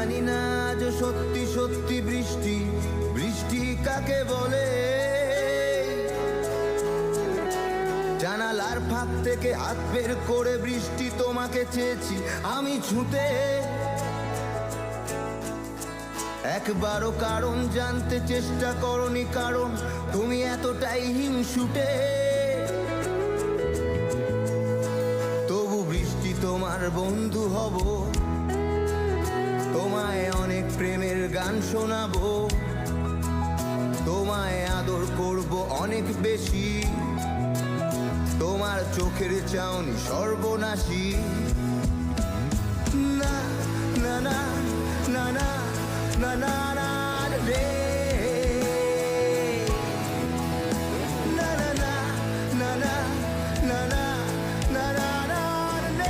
জানি না আজ সত্যি সত্যি বৃষ্টি বৃষ্টি কাকে বলে। জানালার ফাঁক থেকে হাত বের করে বৃষ্টি তোমাকে চেয়েছি আমি ছুঁতে। একবারও কারণ জানতে চেষ্টা করনি, কারণ তুমি এতটাই হিংসুটে। তবু বৃষ্টি তোমার বন্ধু হব, তোমায় অনেক প্রেমের গান শোনাবো, তোমায় আদর করব অনেক বেশি। তোমার চোখের চাউনি সর্বনাশী। না না না না না না না রে।